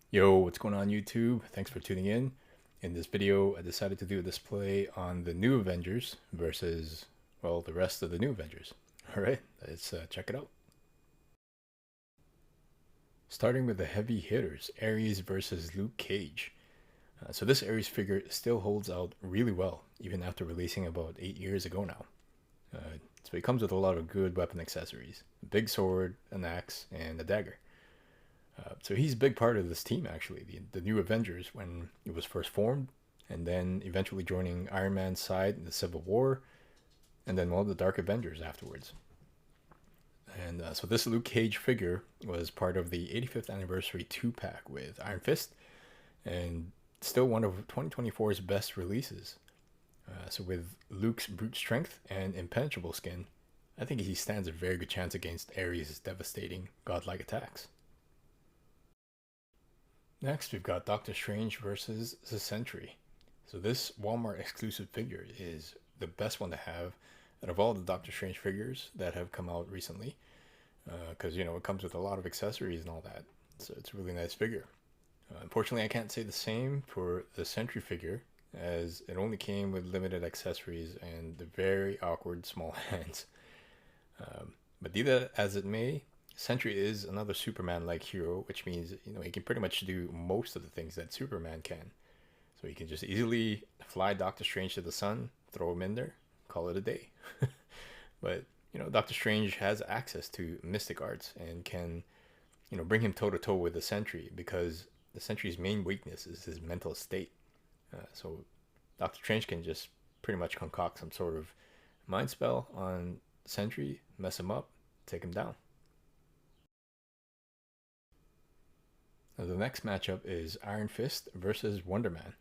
Yo, what's going on YouTube? Thanks for tuning in. In this video, I decided to do a display on the new Avengers versus, well, the rest of the new Avengers. All right, let's check it out. Starting with the heavy hitters, Ares versus Luke Cage. So this Ares figure still holds out really well, even after releasing about 8 years ago now. So he comes with a lot of good weapon accessories. A big sword, an axe, and a dagger. So he's a big part of this team, actually, the new Avengers when it was first formed, and then eventually joining Iron Man's side in the Civil War, and then one of the Dark Avengers afterwards. And so this Luke Cage figure was part of the 85th anniversary 2-pack with Iron Fist, and still one of 2024's best releases. So with Luke's brute strength and impenetrable skin, I think he stands a very good chance against Ares' devastating godlike attacks. Next, we've got Doctor Strange versus the Sentry. So this Walmart exclusive figure is the best one to have out of all the Doctor Strange figures that have come out recently, because it comes with a lot of accessories and all that. So it's a really nice figure. Unfortunately, I can't say the same for the Sentry figure, as it only came with limited accessories and the very awkward small hands. But be that as it may, Sentry is another Superman-like hero, which means he can pretty much do most of the things that Superman can. So he can just easily fly Doctor Strange to the sun, throw him in there, call it a day. But Doctor Strange has access to mystic arts and can bring him toe to toe with the Sentry, because the Sentry's main weakness is his mental state. So Doctor Strange can just pretty much concoct some sort of mind spell on Sentry, mess him up, take him down. Now, the next matchup is Iron Fist versus Wonder Man.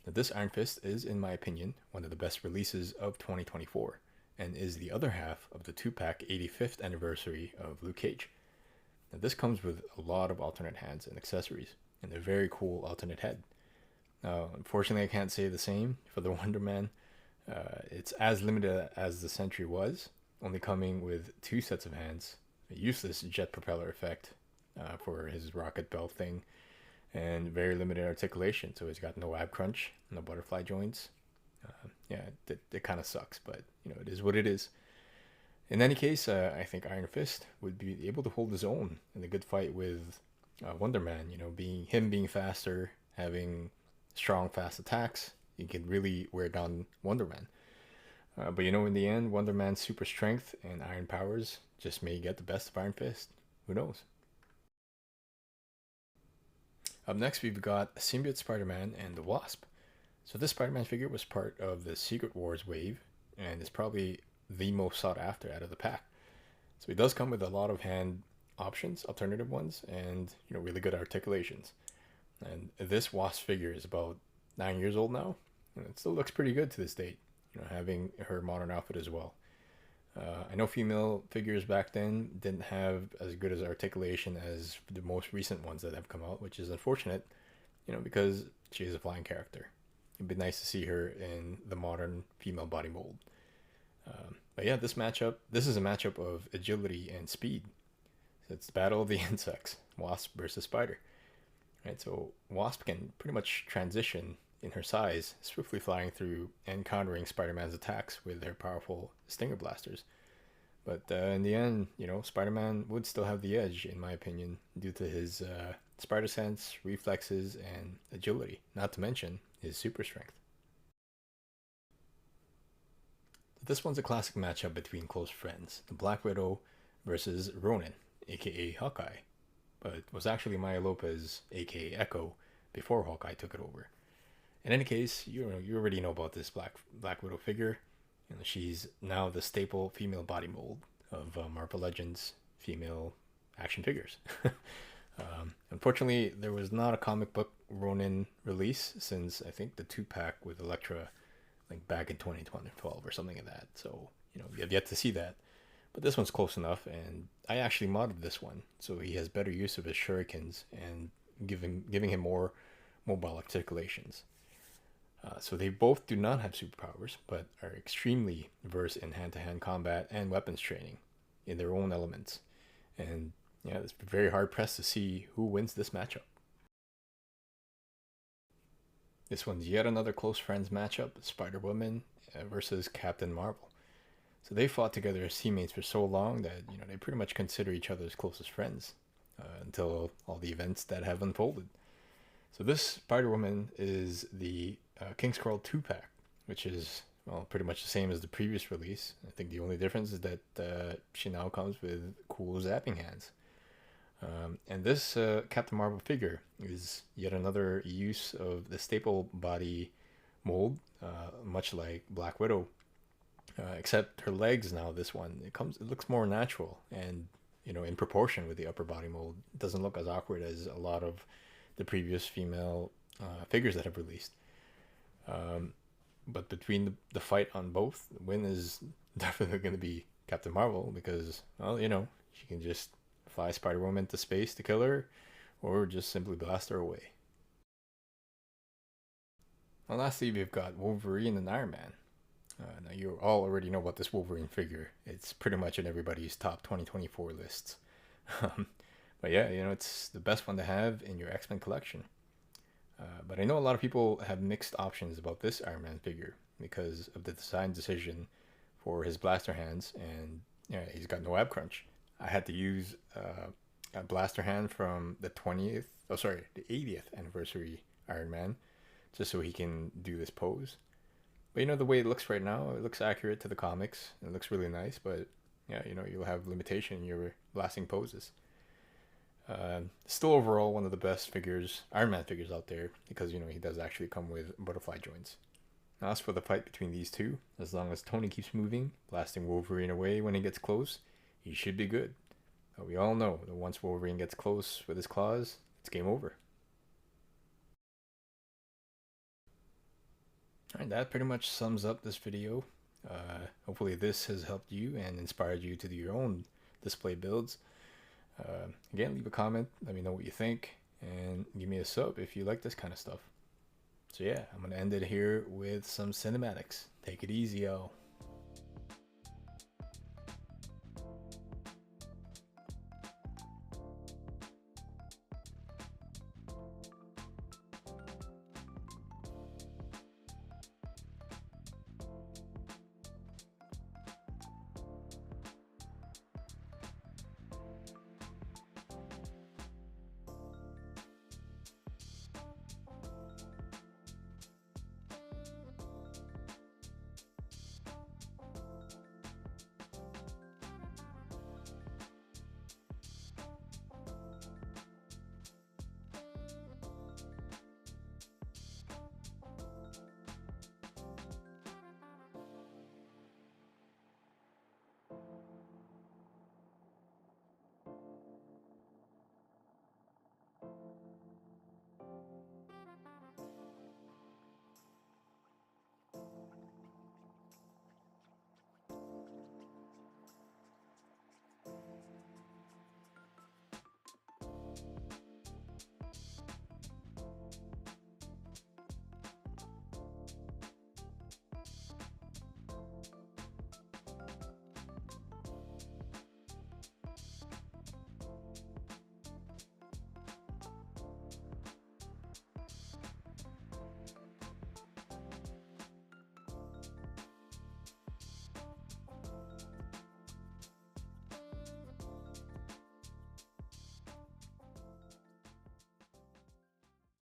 Now, this Iron Fist is, in my opinion, one of the best releases of 2024, and is the other half of the 2-pack 85th anniversary of Luke Cage. Now, this comes with a lot of alternate hands and accessories, and a very cool alternate head. Now, unfortunately, I can't say the same for the Wonder Man. It's as limited as the Sentry was, only coming with 2 sets of hands, a useless jet propeller effect, for his rocket belt thing, and very limited articulation. So he's got no ab crunch, no butterfly joints. Yeah, it kind of sucks, but it is what it is. In any case, I think Iron Fist would be able to hold his own in a good fight with Wonder Man. Being faster, having strong, fast attacks, he can really wear down Wonder Man. But in the end, Wonder Man's super strength and iron powers just may get the best of Iron Fist. Who knows? Up next, we've got Symbiote Spider-Man and the Wasp. So this Spider-Man figure was part of the Secret Wars wave, and is probably the most sought after out of the pack. So he does come with a lot of hand options, alternative ones, and really good articulations. And this Wasp figure is about 9 years old now, and it still looks pretty good to this date, having her modern outfit as well. I know female figures back then didn't have as good as articulation as the most recent ones that have come out, which is unfortunate, because she is a flying character. It'd be nice to see her in the modern female body mold. But yeah, this is a matchup of agility and speed. So it's the battle of the insects, Wasp versus Spider. Right, so Wasp can pretty much transition in her size, swiftly flying through and countering Spider-Man's attacks with their powerful stinger blasters. But in the end, Spider-Man would still have the edge, in my opinion, due to his spider sense, reflexes, and agility, not to mention his super strength. This one's a classic matchup between close friends, the Black Widow versus Ronin, aka Hawkeye, but it was actually Maya Lopez, aka Echo, before Hawkeye took it over. In any case, you already know about this Black Widow figure. She's now the staple female body mold of Marvel Legends female action figures. Unfortunately, there was not a comic book Ronin release since I think the 2-pack with Elektra, like back in 2012 or something like that. So you have yet to see that. But this one's close enough, and I actually modded this one so he has better use of his shurikens and giving him more mobile articulations. So they both do not have superpowers, but are extremely versed in hand-to-hand combat and weapons training in their own elements. And yeah, it's very hard pressed to see who wins this matchup. This one's yet another close friends matchup, Spider-Woman versus Captain Marvel. So they fought together as teammates for so long that they pretty much consider each other as closest friends until all the events that have unfolded. So this Spider-Woman is the King's Crawl 2-pack, which is well pretty much the same as the previous release. I think the only difference is that she now comes with cool zapping hands. And this Captain Marvel figure is yet another use of the staple body mold, much like Black Widow, except her legs now. This one it looks more natural and in proportion with the upper body mold. It doesn't look as awkward as a lot of the previous female figures that have released. But between the fight on both, the win is definitely going to be Captain Marvel because well she can just fly Spider-Woman to space to kill her, or just simply blast her away. And lastly, we've got Wolverine and Iron Man. Now, you all already know about this Wolverine figure. It's pretty much in everybody's top 2024 lists. But yeah, it's the best one to have in your X-Men collection. But I know a lot of people have mixed options about this Iron Man figure because of the design decision for his blaster hands, and he's got no ab crunch. I had to use a blaster hand from the 80th anniversary Iron Man, just so he can do this pose. But the way it looks right now, it looks accurate to the comics. It looks really nice, but yeah, you'll have limitation in your blasting poses. Still overall one of the best figures, Iron Man figures out there, because he does actually come with butterfly joints. Now, as for the fight between these two, as long as Tony keeps moving, blasting Wolverine away when he gets close, he should be good. But we all know that once Wolverine gets close with his claws, it's game over. Alright, that pretty much sums up this video. Hopefully this has helped you and inspired you to do your own display builds. Again, leave a comment, let me know what you think, and give me a sub if you like this kind of stuff. So yeah, I'm going to end it here with some cinematics. Take it easy, y'all.